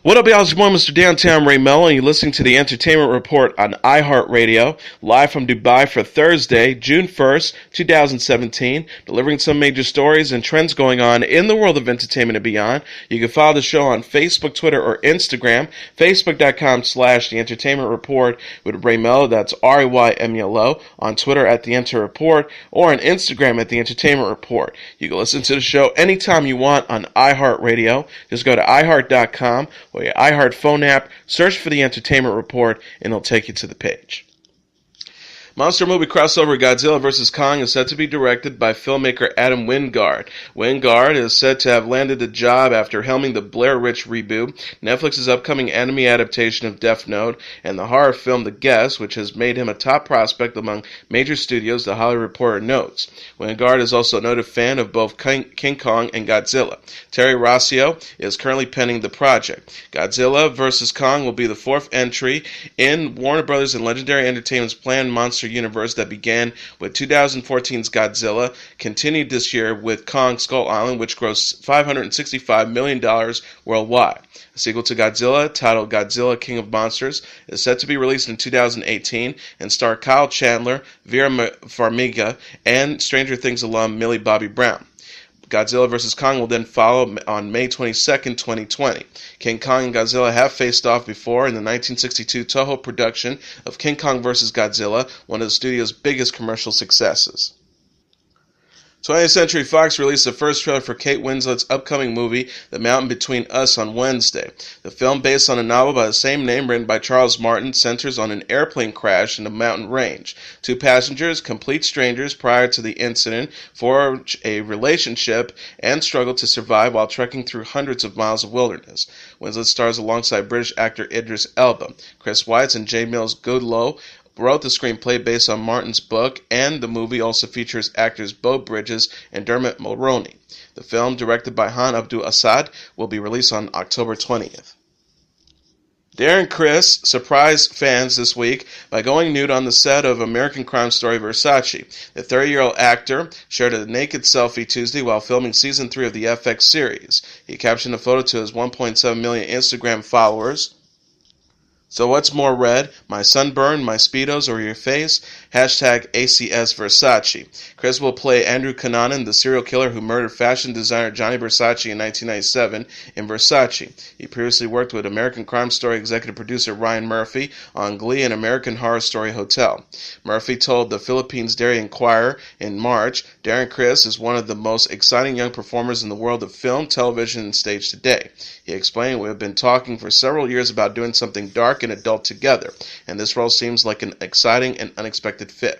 What up, y'all? It's your boy, Mr. Downtown Ray Melo, and you're listening to the Entertainment Report on iHeartRadio, live from Dubai for Thursday, June 1st, 2017, delivering some major stories and trends going on in the world of entertainment and beyond. You can follow the show on Facebook, Twitter, or Instagram, facebook.com/The Entertainment Report with Ray Melo, that's RAYMELO, on Twitter at The Enter Report, or on Instagram at The Entertainment Report. You can listen to the show anytime you want on iHeartRadio. Just go to iHeart.com or your iHeart phone app, search for The Entertainment Report, and it'll take you to the page. Monster movie crossover Godzilla vs. Kong is set to be directed by filmmaker Adam Wingard. Wingard is said to have landed the job after helming the Blair Witch reboot, Netflix's upcoming anime adaptation of Death Note, and the horror film The Guest, which has made him a top prospect among major studios, The Hollywood Reporter notes. Wingard is also a noted fan of both King Kong and Godzilla. Terry Rossio is currently penning the project. Godzilla vs. Kong will be the fourth entry in Warner Bros. And Legendary Entertainment's planned monster universe that began with 2014's Godzilla, continued this year with Kong Skull Island, which grossed $565 million worldwide. A sequel to Godzilla, titled Godzilla King of Monsters, is set to be released in 2018 and star Kyle Chandler, Vera Farmiga, and Stranger Things alum Millie Bobby Brown. Godzilla vs. Kong will then follow on May 22, 2020. King Kong and Godzilla have faced off before in the 1962 Toho production of King Kong vs. Godzilla, one of the studio's biggest commercial successes. 20th Century Fox released the first trailer for Kate Winslet's upcoming movie, The Mountain Between Us, on Wednesday. The film, based on a novel by the same name written by Charles Martin, centers on an airplane crash in the mountain range. Two passengers, complete strangers prior to the incident, forge a relationship and struggle to survive while trekking through hundreds of miles of wilderness. Winslet stars alongside British actor Idris Elba. Chris Weitz and J. Mills Goodloe wrote the screenplay based on Martin's book, and the movie also features actors Beau Bridges and Dermot Mulroney. The film, directed by Han Abdul-Assad, will be released on October 20th. Darren Criss surprised fans this week by going nude on the set of American Crime Story Versace. The 30-year-old actor shared a naked selfie Tuesday while filming Season 3 of the FX series. He captioned the photo to his 1.7 million Instagram followers. So what's more red, my sunburn, my Speedos, or your face? Hashtag ACS Versace. Chris will play Andrew Cunanan, the serial killer who murdered fashion designer Gianni Versace in 1997 in Versace. He previously worked with American Crime Story executive producer Ryan Murphy on Glee and American Horror Story Hotel. Murphy told the Philippines Daily Inquirer in March, Darren Criss is one of the most exciting young performers in the world of film, television, and stage today. He explained, we have been talking for several years about doing something dark and adult together, and this role seems like an exciting and unexpected fit.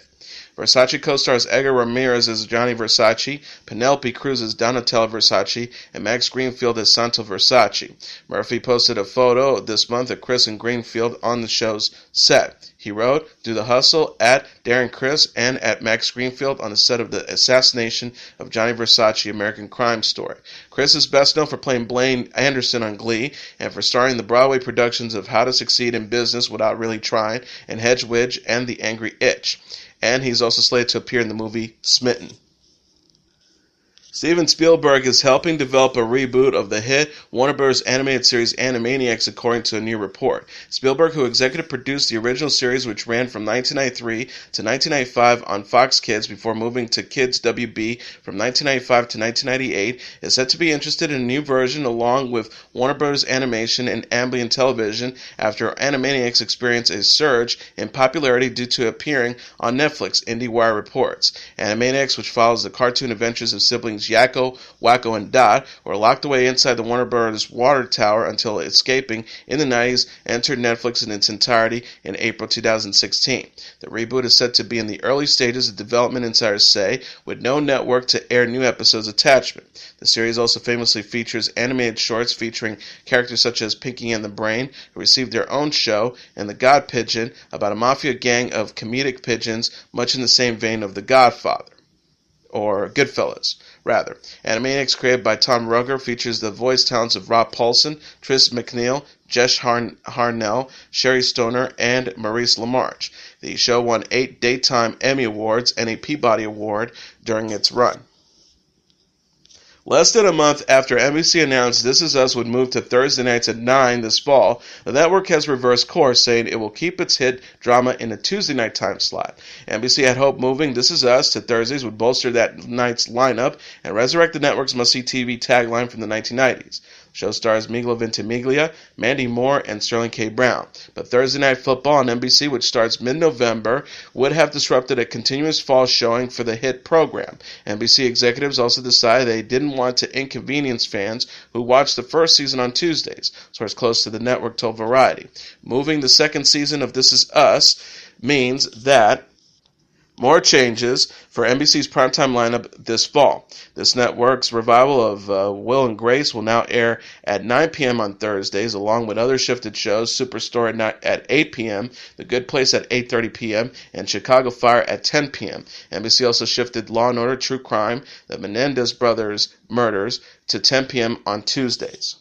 Versace co-stars Edgar Ramirez as Johnny Versace, Penelope Cruz as Donatella Versace, and Max Greenfield as Santo Versace. Murphy posted a photo this month of Criss and Greenfield on the show's set. He wrote, "Do the hustle at Darren Criss and at Max Greenfield on the set of the assassination of Johnny Versace, American Crime Story." Criss is best known for playing Blaine Anderson on Glee and for starring in the Broadway productions of How to Succeed in Business Without Really Trying and Hedge Witch and The Angry Itch. And he's also slated to appear in the movie Smitten. Steven Spielberg is helping develop a reboot of the hit Warner Bros. Animated series Animaniacs, according to a new report. Spielberg, who executive produced the original series, which ran from 1993 to 1995 on Fox Kids before moving to Kids WB from 1995 to 1998, is said to be interested in a new version along with Warner Bros. Animation and Amblin Television after Animaniacs experienced a surge in popularity due to appearing on Netflix, IndieWire reports. Animaniacs, which follows the cartoon adventures of siblings Yakko, Wacko, and Dot, were locked away inside the Warner Bros. Water Tower until escaping in the 90s, entered Netflix in its entirety in April 2016. The reboot is said to be in the early stages of development, insiders say, with no network to air new episodes attachment. The series also famously features animated shorts featuring characters such as Pinky and the Brain, who received their own show, and The God Pigeon, about a mafia gang of comedic pigeons, much in the same vein of The Godfather. Or Goodfellas, rather. Animaniacs, created by Tom Ruegger, features the voice talents of Rob Paulsen, Tris McNeil, Jesh Harnell, Sherry Stoner, and Maurice LaMarche. The show won 8 Daytime Emmy Awards and a Peabody Award during its run. Less than a month after NBC announced This Is Us would move to Thursday nights at 9 this fall, the network has reversed course, saying it will keep its hit drama in a Tuesday night time slot. NBC had hoped moving This Is Us to Thursdays would bolster that night's lineup and resurrect the network's must-see TV tagline from the 1990s. The show stars Milo Ventimiglia, Mandy Moore, and Sterling K. Brown. But Thursday Night Football on NBC, which starts mid-November, would have disrupted a continuous fall showing for the hit program. NBC executives also decided they didn't want to inconvenience fans who watched the first season on Tuesdays, source close to the network told Variety. Moving the second season of This Is Us means that more changes for NBC's primetime lineup this fall. This network's revival of Will and Grace will now air at 9 p.m. on Thursdays, along with other shifted shows, Superstore at 8 p.m., The Good Place at 8:30 p.m., and Chicago Fire at 10 p.m. NBC also shifted Law & Order True Crime, the Menendez brothers' murders, to 10 p.m. on Tuesdays.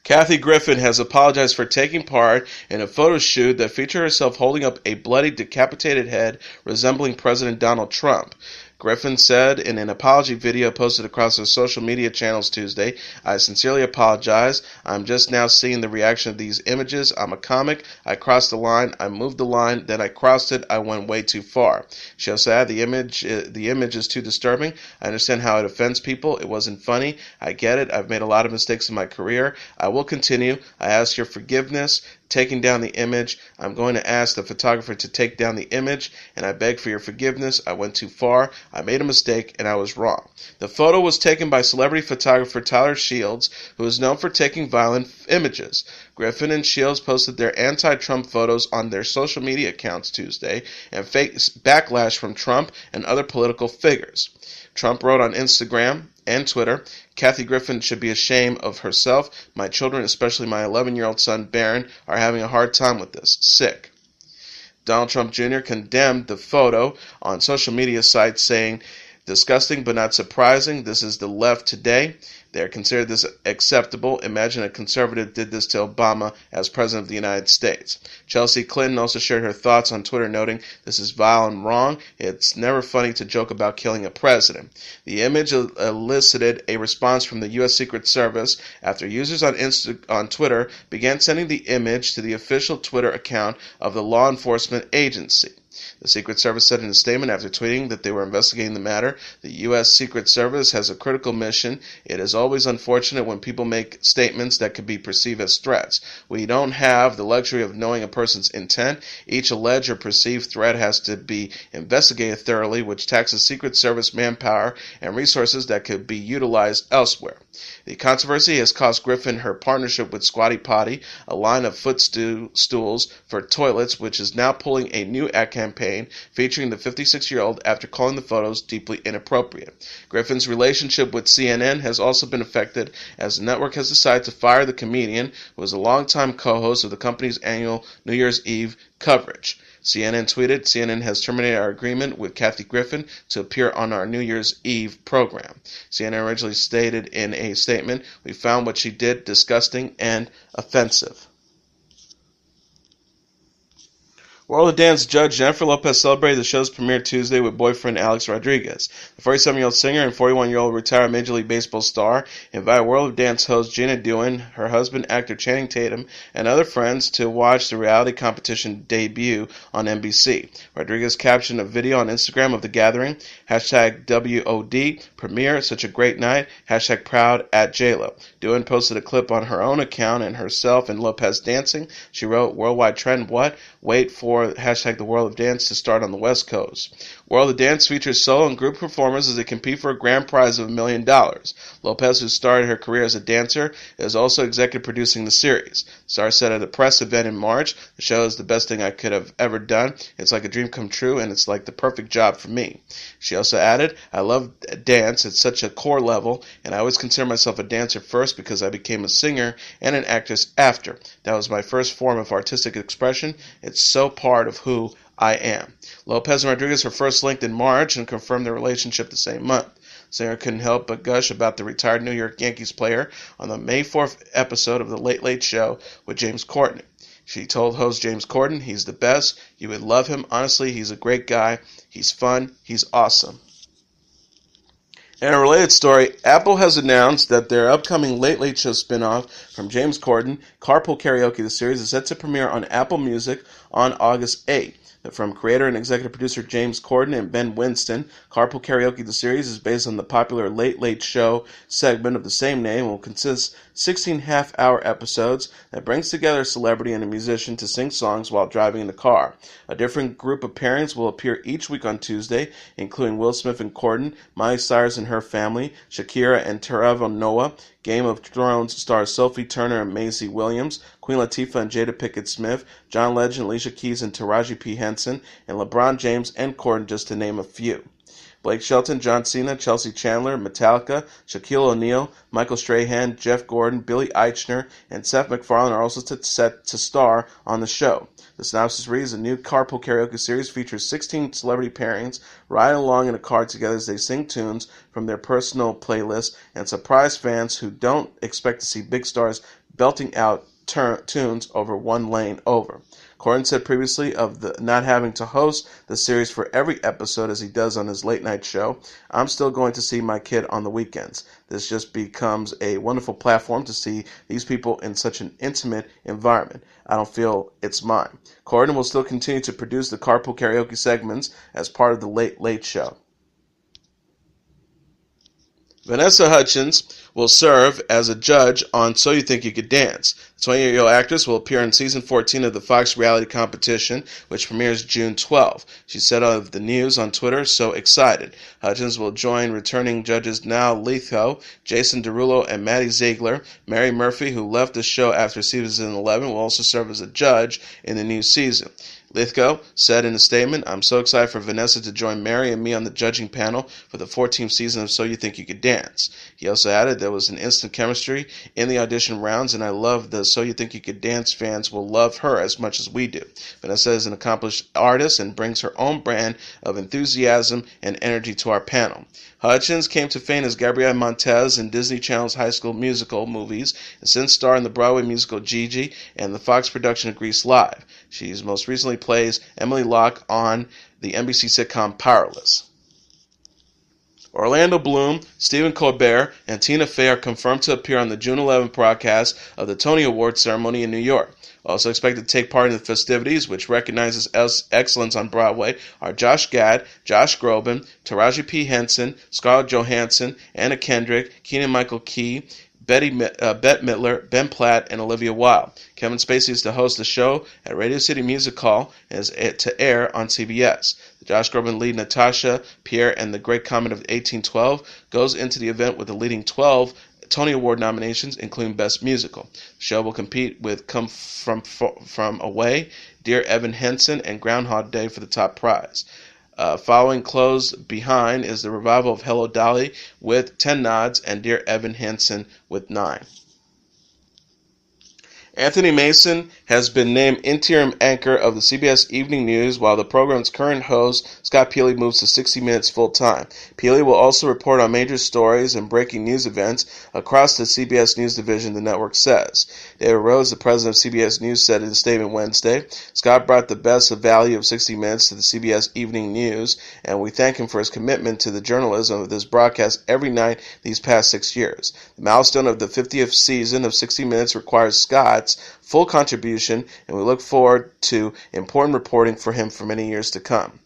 Kathy Griffin has apologized for taking part in a photo shoot that featured herself holding up a bloody, decapitated head resembling President Donald Trump. Griffin said in an apology video posted across her social media channels Tuesday, "I sincerely apologize. I'm just now seeing the reaction of these images. I'm a comic. I crossed the line. I moved the line. Then I crossed it. I went way too far." She also said, the image is too disturbing. I understand how it offends people. It wasn't funny. I get it. I've made a lot of mistakes in my career. I will continue. I ask your forgiveness. Taking down the image. I'm going to ask the photographer to take down the image, and I beg for your forgiveness. I went too far. I made a mistake, and I was wrong. The photo was taken by celebrity photographer Tyler Shields, who is known for taking violent images. Griffin and Shields posted their anti-Trump photos on their social media accounts Tuesday and faced backlash from Trump and other political figures. Trump wrote on Instagram and Twitter, "Kathy Griffin should be ashamed of herself. My children, especially my 11-year-old son Barron, are having a hard time with this. Sick." Donald Trump Jr. condemned the photo on social media sites, saying, "Disgusting but not surprising. This is the left today. They are considered this acceptable. Imagine a conservative did this to Obama as President of the United States." Chelsea Clinton also shared her thoughts on Twitter, noting, "This is vile and wrong. It's never funny to joke about killing a president." The image elicited a response from the U.S. Secret Service after users on Twitter began sending the image to the official Twitter account of the law enforcement agency. The Secret Service said in a statement after tweeting that they were investigating the matter, "The U.S. Secret Service has a critical mission. It is always unfortunate when people make statements that could be perceived as threats. We don't have the luxury of knowing a person's intent. Each alleged or perceived threat has to be investigated thoroughly, which taxes Secret Service manpower and resources that could be utilized elsewhere." The controversy has cost Griffin her partnership with Squatty Potty, a line of footstools for toilets, which is now pulling a new ad campaign featuring the 56-year-old after calling the photos deeply inappropriate. Griffin's relationship with CNN has also been affected as the network has decided to fire the comedian, who was a longtime co-host of the company's annual New Year's Eve coverage. CNN tweeted, "CNN has terminated our agreement with Kathy Griffin to appear on our New Year's Eve program." CNN originally stated in a statement, "We found what she did disgusting and offensive." World of Dance judge Jennifer Lopez celebrated the show's premiere Tuesday with boyfriend Alex Rodriguez. The 47-year-old singer and 41-year-old retired Major League Baseball star invited World of Dance host Gina Dewan, her husband actor Channing Tatum, and other friends to watch the reality competition debut on NBC. Rodriguez captioned a video on Instagram of the gathering, #WOD, premiere, such a great night, #proud at JLo. Dewan posted a clip on her own account and herself and Lopez dancing. She wrote, "Worldwide trend what? Wait for #The World of Dance to start on the West Coast." World of Dance features solo and group performers as they compete for a grand prize of $1 million. Lopez, who started her career as a dancer, is also executive producing the series. The star said at a press event in March, "The show is the best thing I could have ever done. It's like a dream come true, and it's like the perfect job for me." She also added, "I love dance at such a core level, and I always consider myself a dancer first because I became a singer and an actress after. That was my first form of artistic expression. It's so part of who I am." Lopez and Rodriguez were first linked in March and confirmed their relationship the same month. The singer couldn't help but gush about the retired New York Yankees player on the May 4th episode of The Late Late Show with James Corden. She told host James Corden, "He's the best. You would love him. Honestly, he's a great guy. He's fun. He's awesome." In a related story, Apple has announced that their upcoming Late Late Show spinoff from James Corden, Carpool Karaoke, the series, is set to premiere on Apple Music on August 8th. From creator and executive producer James Corden and Ben Winston, Carpool Karaoke, the series, is based on the popular Late Late Show segment of the same name and will consist 16 half-hour episodes that brings together a celebrity and a musician to sing songs while driving in the car. A different group of pairings will appear each week on Tuesday, including Will Smith and Corden, Miley Cyrus and her family, Shakira and Trevor Noah, Game of Thrones stars Sophie Turner and Maisie Williams, Queen Latifah and Jada Pinkett Smith, John Legend, Alicia Keys and Taraji P. Henson, and LeBron James and Corden, just to name a few. Blake Shelton, John Cena, Chelsea Chandler, Metallica, Shaquille O'Neal, Michael Strahan, Jeff Gordon, Billy Eichner, and Seth MacFarlane are also set to star on the show. The synopsis reads, the new Carpool Karaoke series features 16 celebrity pairings riding along in a car together as they sing tunes from their personal playlists and surprise fans who don't expect to see big stars belting out tunes over one lane over. Corden said previously of not having to host the series for every episode as he does on his late night show, I'm still going to see my kid on the weekends. This just becomes a wonderful platform to see these people in such an intimate environment. I don't feel it's mine. Corden will still continue to produce the Carpool Karaoke segments as part of the Late Late Show. Vanessa Hudgens will serve as a judge on So You Think You Could Dance. The 28-year-old actress will appear in season 14 of the Fox reality competition, which premieres June 12. She said of the news on Twitter, "So excited." Hudgens will join returning judges Now Lithgow, Jason Derulo, and Maddie Ziegler. Mary Murphy, who left the show after season 11, will also serve as a judge in the new season. Lithgow said in a statement, "I'm so excited for Vanessa to join Mary and me on the judging panel for the 14th season of So You Think You Could Dance." He also added there was an instant chemistry in the audition rounds, and I love the So You Think You Could Dance fans will love her as much as we do. Vanessa is an accomplished artist and brings her own brand of enthusiasm and energy to our panel. Hudgens came to fame as Gabrielle Montez in Disney Channel's High School Musical movies and since starred in the Broadway musical Gigi and the Fox production of Grease Live. She's most recently plays Emily Locke on the NBC sitcom Powerless. Orlando Bloom, Stephen Colbert, and Tina Fey are confirmed to appear on the June 11th broadcast of the Tony Awards ceremony in New York. Also expected to take part in the festivities, which recognizes excellence on Broadway, are Josh Gad, Josh Groban, Taraji P. Henson, Scarlett Johansson, Anna Kendrick, Keegan-Michael Key, Bette Midler, Ben Platt, and Olivia Wilde. Kevin Spacey is to host the show at Radio City Music Hall and is to air on CBS. The Josh Groban lead Natasha, Pierre, and the Great Comet of 1812 goes into the event with the leading 12 Tony Award nominations, including Best Musical. The show will compete with Come From Away, Dear Evan Hansen, and Groundhog Day for the top prize. Following close behind is the revival of Hello Dolly with 10 nods and Dear Evan Hansen with 9. Anthony Mason has been named interim anchor of the CBS Evening News, while the program's current host, Scott Pelley, moves to 60 Minutes full-time. Pelley will also report on major stories and breaking news events across the CBS News division, the network says. David Rose, the president of CBS News, said in a statement Wednesday, "Scott brought the best of value of 60 Minutes to the CBS Evening News, and we thank him for his commitment to the journalism of this broadcast every night these past 6 years. The milestone of the 50th season of 60 Minutes requires Scott's full contribution, and we look forward to important reporting for him for many years to come."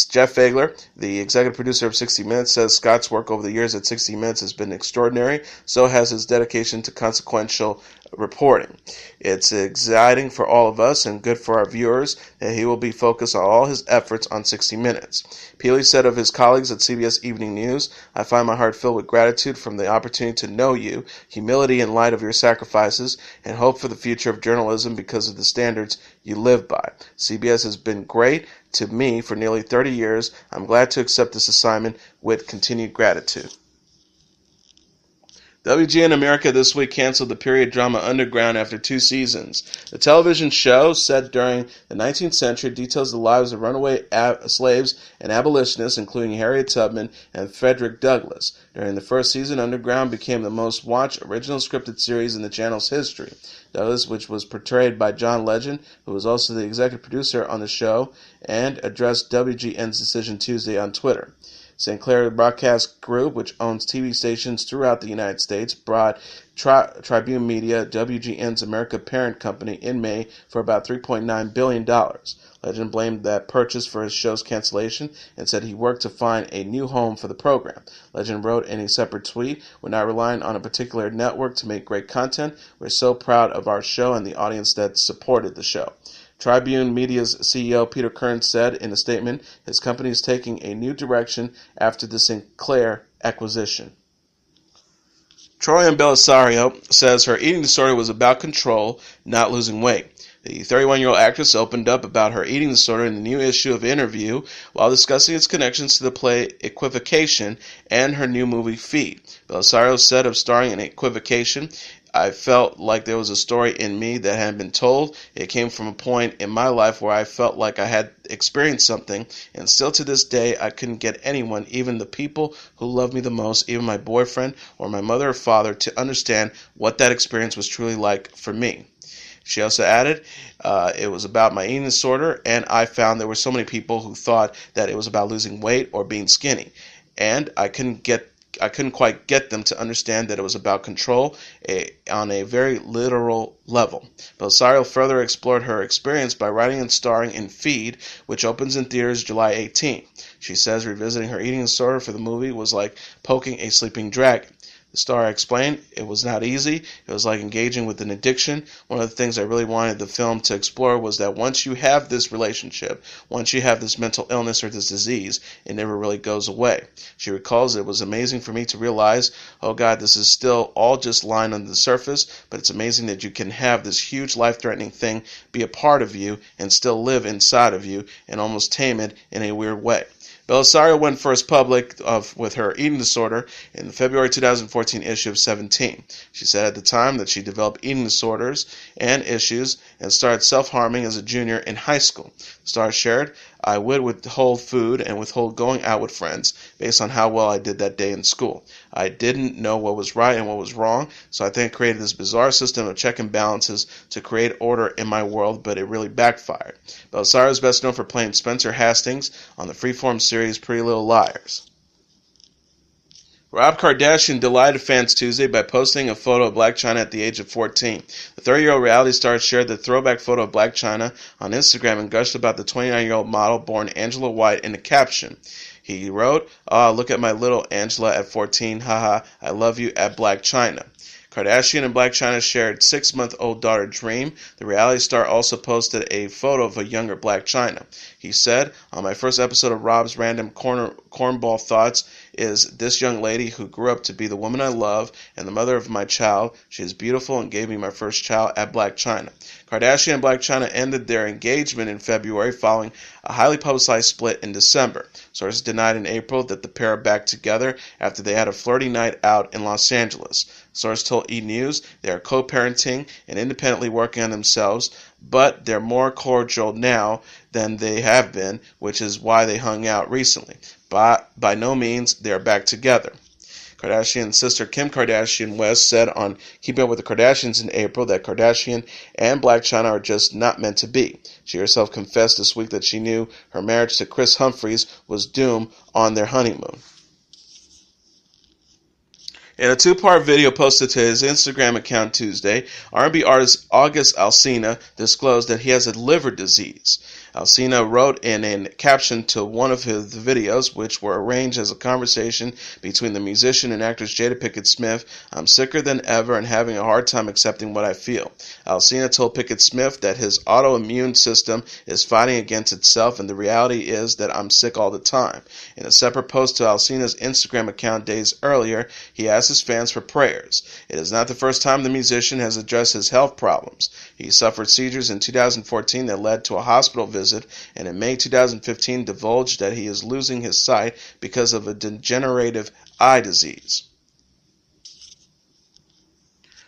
Jeff Fagler, the executive producer of 60 Minutes, says Scott's work over the years at 60 Minutes has been extraordinary. So has his dedication to consequential reporting. It's exciting for all of us and good for our viewers that he will be focused on all his efforts on 60 Minutes. Pelley said of his colleagues at CBS Evening News, "I find my heart filled with gratitude from the opportunity to know you, humility in light of your sacrifices, and hope for the future of journalism because of the standards you live by. CBS has been great to me for nearly 30 years. I'm glad to accept this assignment with continued gratitude." WGN America this week canceled the period drama Underground after 2 seasons. The television show, set during the 19th century, details the lives of runaway slaves and abolitionists, including Harriet Tubman and Frederick Douglass. During the first season, Underground became the most watched original scripted series in the channel's history. Douglass, which was portrayed by John Legend, who was also the executive producer on the show, and addressed WGN's decision Tuesday on Twitter. Sinclair Broadcast Group, which owns TV stations throughout the United States, bought Tribune Media, WGN's America parent company, in May for about $3.9 billion. Legend blamed that purchase for his show's cancellation and said he worked to find a new home for the program. Legend wrote in a separate tweet, "We're not relying on a particular network to make great content. We're so proud of our show and the audience that supported the show." Tribune Media's CEO Peter Kern said in a statement his company is taking a new direction after the Sinclair acquisition. Troian Bellisario says her eating disorder was about control, not losing weight. The 31-year-old actress opened up about her eating disorder in the new issue of Interview while discussing its connections to the play Equivocation and her new movie Feed. Bellisario said of starring in Equivocation, "I felt like there was a story in me that hadn't been told. It came from a point in my life where I felt like I had experienced something, and still to this day I couldn't get anyone, even the people who love me the most, even my boyfriend or my mother or father, to understand what that experience was truly like for me." She also added, "It was about my eating disorder, and I found there were so many people who thought that it was about losing weight or being skinny, and I couldn't quite get them to understand that it was about control on a very literal level." Bellisario further explored her experience by writing and starring in Feed, which opens in theaters July 18. She says revisiting her eating disorder for the movie was like poking a sleeping dragon. The star explained, "It was not easy. It was like engaging with an addiction. One of the things I really wanted the film to explore was that once you have this relationship, once you have this mental illness or this disease, it never really goes away." She recalls, "It was amazing for me to realize, oh God, this is still all just lying under the surface, but it's amazing that you can have this huge life-threatening thing be a part of you and still live inside of you and almost tame it in a weird way." Bellisario went first public with her eating disorder in the February 2014 issue of 17. She said at the time that she developed eating disorders and issues and started self-harming as a junior in high school. The star shared, "I would withhold food and withhold going out with friends based on how well I did that day in school. I didn't know what was right and what was wrong, so I think I created this bizarre system of check and balances to create order in my world, but it really backfired." Bellisario is best known for playing Spencer Hastings on the Freeform series Pretty Little Liars. Rob Kardashian delighted fans Tuesday by posting a photo of Blac Chyna at the age of 14. The 30-year-old reality star shared the throwback photo of Blac Chyna on Instagram and gushed about the 29-year-old model born Angela White in a caption. He wrote, "Look at my little Angela at 14, haha, I love you at Blac Chyna." Kardashian and Blac Chyna shared 6-month-old daughter Dream. The reality star also posted a photo of a younger Blac Chyna. He said, "On my first episode of Rob's Random Cornball Thoughts is this young lady who grew up to be the woman I love and the mother of my child. She is beautiful and gave me my first child at Blac Chyna." Kardashian and Blac Chyna ended their engagement in February following a highly publicized split in December. Sources denied in April that the pair are back together after they had a flirty night out in Los Angeles. Source told E! News they are co-parenting and independently working on themselves, but they're more cordial now than they have been, which is why they hung out recently. But by no means they are back together. Kardashian's sister Kim Kardashian West said on Keeping Up with the Kardashians in April that Kardashian and Blac Chyna are just not meant to be. She herself confessed this week that she knew her marriage to Chris Humphries was doomed on their honeymoon. In a two-part video posted to his Instagram account Tuesday, R&B artist August Alsina disclosed that he has a liver disease. Alsina wrote in a caption to one of his videos, which were arranged as a conversation between the musician and actress Jada Pinkett Smith, "I'm sicker than ever and having a hard time accepting what I feel." Alsina told Pinkett Smith that his autoimmune system is fighting against itself, and the reality is that I'm sick all the time. In a separate post to Alsina's Instagram account days earlier, he asked his fans for prayers. It is not the first time the musician has addressed his health problems. He suffered seizures in 2014 that led to a hospital visit, and in May 2015 divulged that he is losing his sight because of a degenerative eye disease.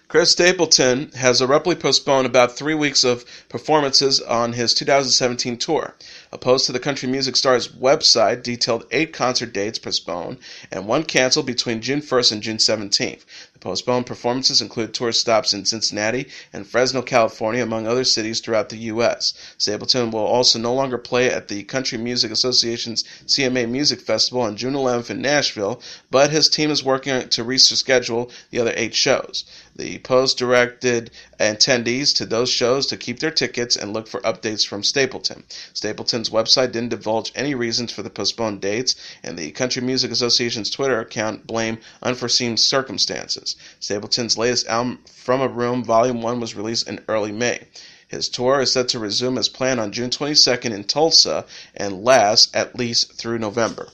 Chris Stapleton has abruptly postponed about 3 weeks of performances on his 2017 tour. A post to the country music star's website detailed 8 concert dates postponed and 1 canceled between June 1st and June 17th. The Postponed performances include tour stops in Cincinnati and Fresno, California, among other cities throughout the U.S. Stapleton will also no longer play at the Country Music Association's CMA Music Festival on June 11th in Nashville, but his team is working to reschedule the other 8 shows. The Post directed attendees to those shows to keep their tickets and look for updates from Stapleton. Stapleton's website didn't divulge any reasons for the postponed dates, and the Country Music Association's Twitter account blamed unforeseen circumstances. Stapleton's latest album, From a Room, Volume 1, was released in early May. His tour is set to resume as planned on June 22nd in Tulsa and last at least through November.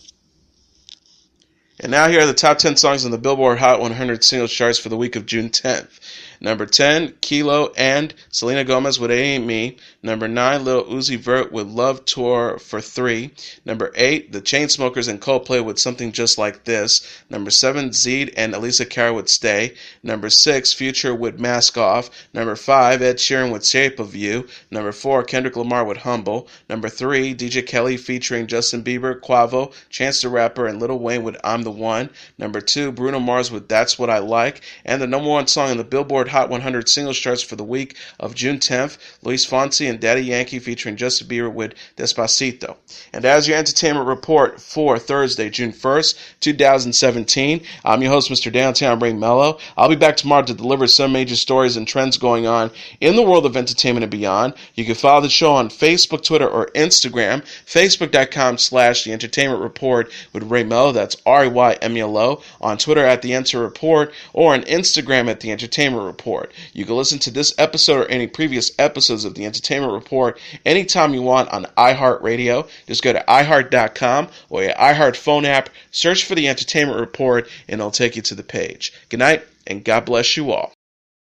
And now here are the top 10 songs on the Billboard Hot 100 singles charts for the week of June 10th. Number 10, Kilo and Selena Gomez with It Ain't Me. Number 9, Lil Uzi Vert with Love Tour for 3. Number 8, The Chainsmokers and Coldplay with Something Just Like This. Number 7, Zed and Alicia Cara with Stay. Number 6, Future with Mask Off. Number 5, Ed Sheeran with Shape of You. Number 4, Kendrick Lamar with Humble. Number 3, DJ Kelly featuring Justin Bieber, Quavo, Chance the Rapper, and Lil Wayne with I'm the One. Number 2, Bruno Mars with That's What I Like. And the number 1 song in the Billboard Hot 100 singles charts for the week of June 10th, Luis Fonsi and Daddy Yankee featuring Justin Bieber with Despacito. And as your entertainment report for Thursday, June 1st, 2017, I'm your host, Mr. Downtown Ray Melo. I'll be back tomorrow to deliver some major stories and trends going on in the world of entertainment and beyond. You can follow the show on Facebook, Twitter, or Instagram, facebook.com/The Entertainment Report with Ray Melo, that's RAYMELO, on Twitter at The Enter Report, or on Instagram at The Entertainment Report. You can listen to this episode or any previous episodes of The Entertainment Report anytime you want on iHeartRadio. Just go to iHeart.com or your iHeart phone app, search for The Entertainment Report, and it'll take you to the page. Good night, and God bless you all.